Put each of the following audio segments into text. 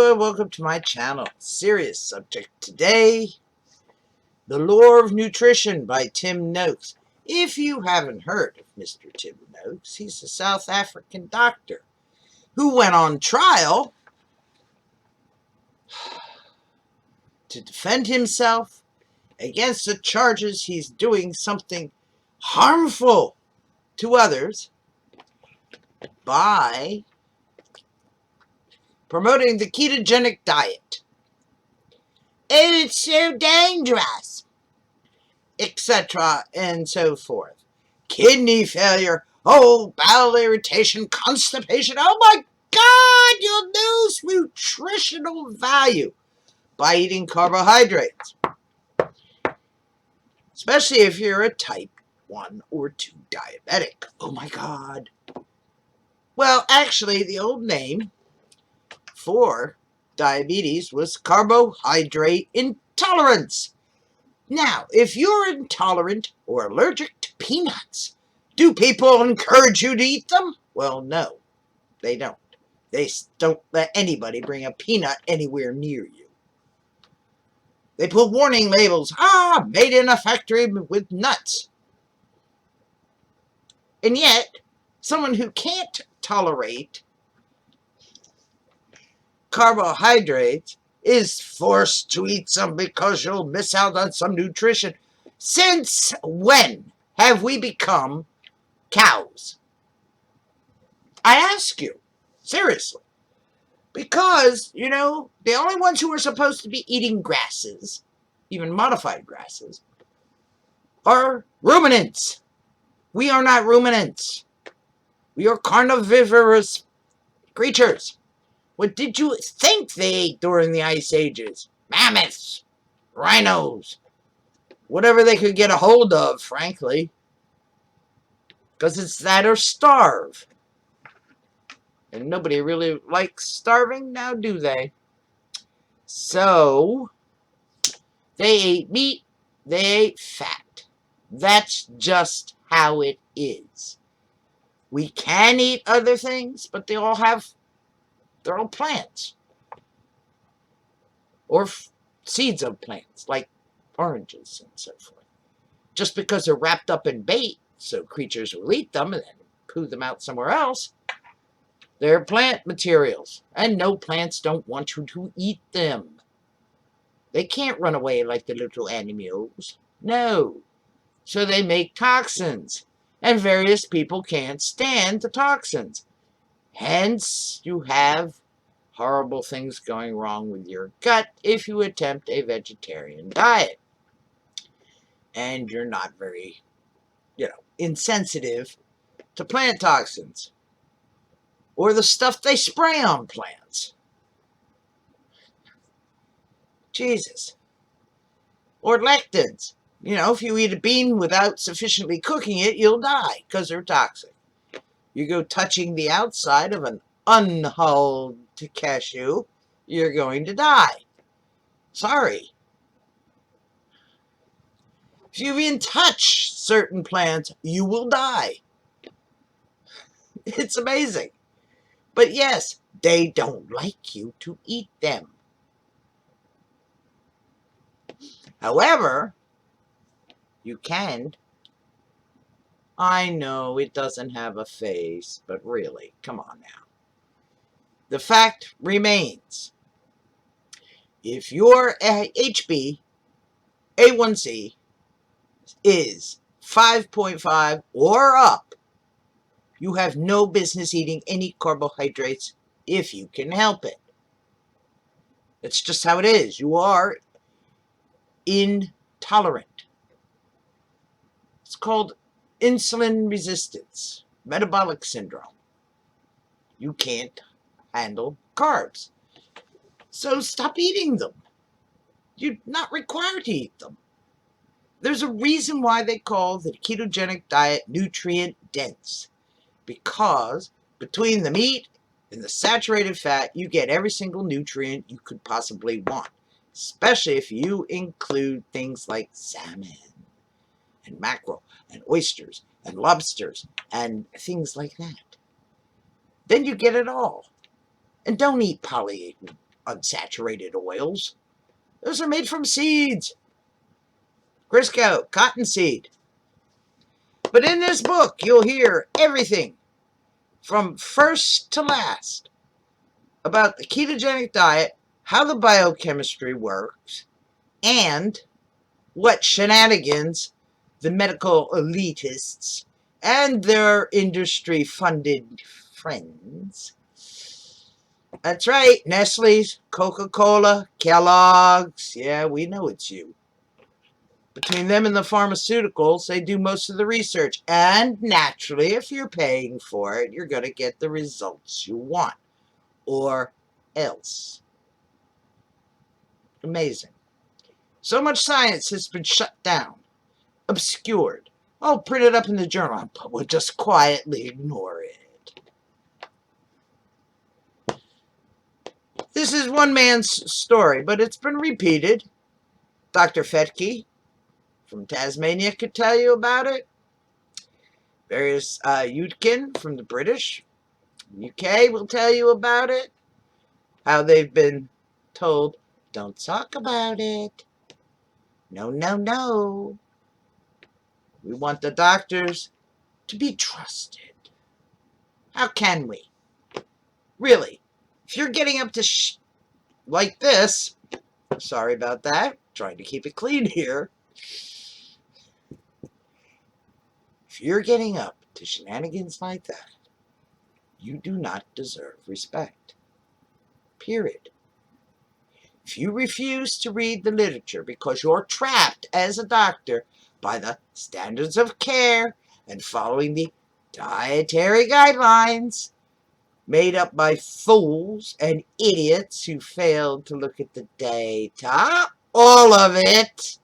Hello and welcome to my channel. Serious subject today, The Lore of Nutrition by Tim Noakes. If you haven't heard of Mr. Tim Noakes, he's a South African doctor who went on trial to defend himself against the charges he's doing something harmful to others by promoting the ketogenic diet. And it's so dangerous, etc. and so forth. Kidney failure, bowel irritation, constipation. Oh my God, you'll lose nutritional value by eating carbohydrates. Especially if you're a type 1 or 2 diabetic. Oh my God. Well, actually, the old name for diabetes was carbohydrate intolerance. Now, if you're intolerant or allergic to peanuts, do people encourage you to eat them? Well, no, they don't. They don't let anybody bring a peanut anywhere near you. They put warning labels, made in a factory with nuts. And yet, someone who can't tolerate carbohydrates is forced to eat some because you'll miss out on some nutrition. Since when have we become cows? I ask you, seriously. Because, the only ones who are supposed to be eating grasses, even modified grasses, are ruminants. We are not ruminants. We are carnivorous creatures. What did you think they ate during the Ice Ages? Mammoths, rhinos, whatever they could get a hold of, frankly. Because it's that or starve. And nobody really likes starving, now do they? So, they ate meat, they ate fat. That's just how it is. We can eat other things, but they're all plants. Or seeds of plants, like oranges and so forth. Just because they're wrapped up in bait, so creatures will eat them and then poo them out somewhere else, they're plant materials. And no, plants don't want you to eat them. They can't run away like the little animals. No. So they make toxins. And various people can't stand the toxins. Hence, you have horrible things going wrong with your gut if you attempt a vegetarian diet. And you're not very, insensitive to plant toxins. Or the stuff they spray on plants. Jesus. Or lectins. If you eat a bean without sufficiently cooking it, you'll die because they're toxic. You go touching the outside of an unhulled cashew, you're going to die. Sorry. If you even touch certain plants, you will die. It's amazing. But yes, they don't like you to eat them. However, you can. I know it doesn't have a face, but really, come on now. The fact remains, if your HbA1c is 5.5 or up, you have no business eating any carbohydrates if you can help it. It's just how it is. You are intolerant. It's called insulin resistance, metabolic syndrome. You can't handle carbs. So stop eating them. You're not required to eat them. There's a reason why they call the ketogenic diet nutrient dense. Because between the meat and the saturated fat, you get every single nutrient you could possibly want. Especially if you include things like salmon and mackerel and oysters and lobsters and things like that. Then you get it all. And don't eat unsaturated oils. Those are made from seeds. Crisco, cottonseed. But in this book, you'll hear everything from first to last about the ketogenic diet, how the biochemistry works, and what shenanigans the medical elitists and their industry-funded friends. That's right, Nestle's, Coca-Cola, Kellogg's. Yeah, we know it's you. Between them and the pharmaceuticals, they do most of the research. And naturally, if you're paying for it, you're going to get the results you want. Or else. Amazing. So much science has been shut down, obscured. Oh, print it up in the journal, but we'll just quietly ignore it. This is one man's story, but it's been repeated. Dr. Fetke from Tasmania could tell you about it. Various Yudkin from the British, UK will tell you about it. How they've been told, don't talk about it. No, no, no. We want the doctors to be trusted. How can we? Really, if you're getting up to like this, sorry about that, trying to keep it clean here. If you're getting up to shenanigans like that, you do not deserve respect. Period. If you refuse to read the literature because you're trapped as a doctor by the standards of care and following the dietary guidelines made up by fools and idiots who failed to look at the data, all of it.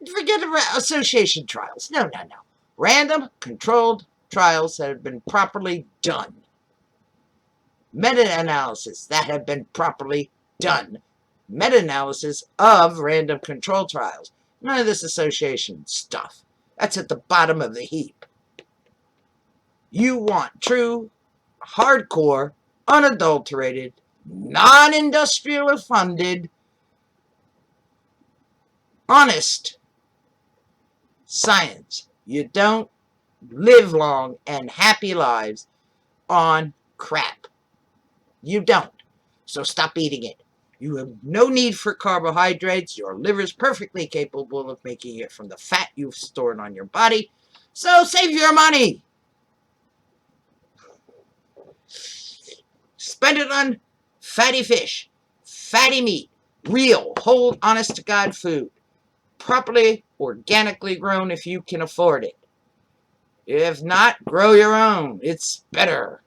Forget association trials. No, no, no. Random, controlled trials that have been properly done. Meta-analysis that have been properly done. Meta-analysis of random control trials. None of this association stuff. That's at the bottom of the heap. You want true, hardcore, unadulterated, non-industrial funded, honest science. You don't live long and happy lives on crap. You don't. So stop eating it. You have no need for carbohydrates. Your liver is perfectly capable of making it from the fat you've stored on your body. So save your money. Spend it on fatty fish, fatty meat, real, whole, honest-to-God food. Properly, organically grown if you can afford it. If not, grow your own. It's better.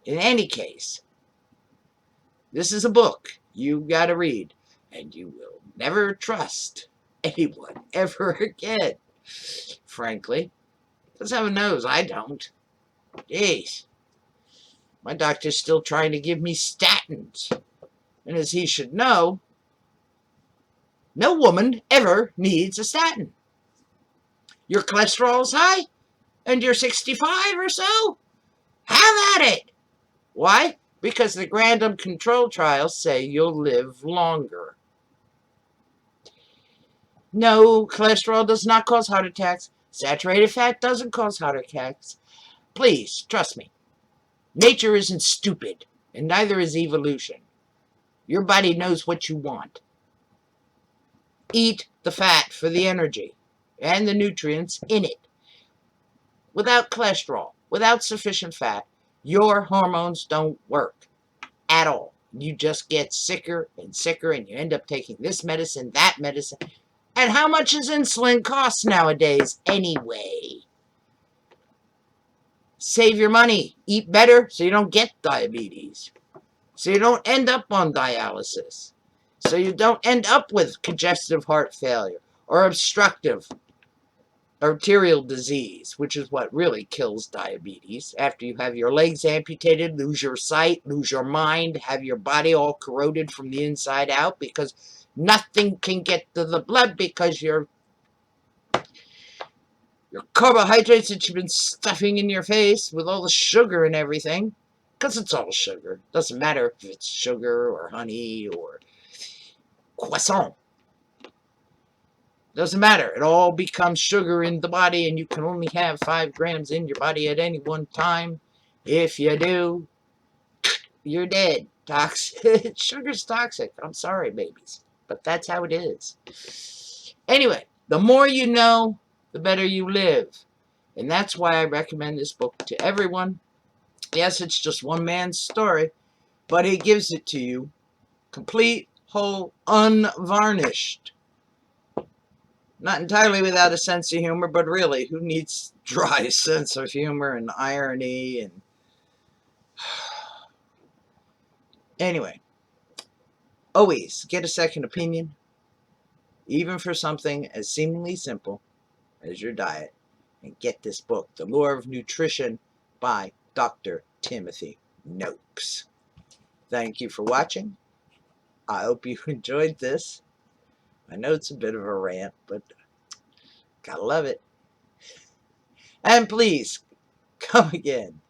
In any case, this is a book you got to read, and you will never trust anyone ever again, frankly. Because heaven knows I don't. Jeez. My doctor's still trying to give me statins. And as he should know, no woman ever needs a statin. Your cholesterol's high, and you're 65 or so? Have at it. Why? Because the random control trials say you'll live longer. No, cholesterol does not cause heart attacks. Saturated fat doesn't cause heart attacks. Please, trust me. Nature isn't stupid, and neither is evolution. Your body knows what you want. Eat the fat for the energy and the nutrients in it. Without cholesterol, without sufficient fat, your hormones don't work at all. You just get sicker and sicker, and you end up taking this medicine, that medicine. And how much does insulin cost nowadays anyway? Save your money. Eat better so you don't get diabetes. So you don't end up on dialysis. So you don't end up with congestive heart failure or obstructive arterial disease, which is what really kills diabetes. After you have your legs amputated, lose your sight, lose your mind, have your body all corroded from the inside out because nothing can get to the blood because your carbohydrates that you've been stuffing in your face with all the sugar and everything Because it's all sugar. Doesn't matter if it's sugar or honey or croissant. Doesn't matter. It all becomes sugar in the body, and you can only have 5 grams in your body at any one time. If you do, you're dead. Toxic. Sugar's toxic. I'm sorry, babies. But that's how it is. Anyway, the more you know, the better you live. And that's why I recommend this book to everyone. Yes, it's just one man's story, but he gives it to you complete, whole, unvarnished. Not entirely without a sense of humor, but really, who needs dry sense of humor and irony? And anyway, always get a second opinion, even for something as seemingly simple as your diet. And get this book, The Lure of Nutrition by Dr. Timothy Noakes. Thank you for watching. I hope you enjoyed this. I know it's a bit of a rant, but gotta love it. And please, come again.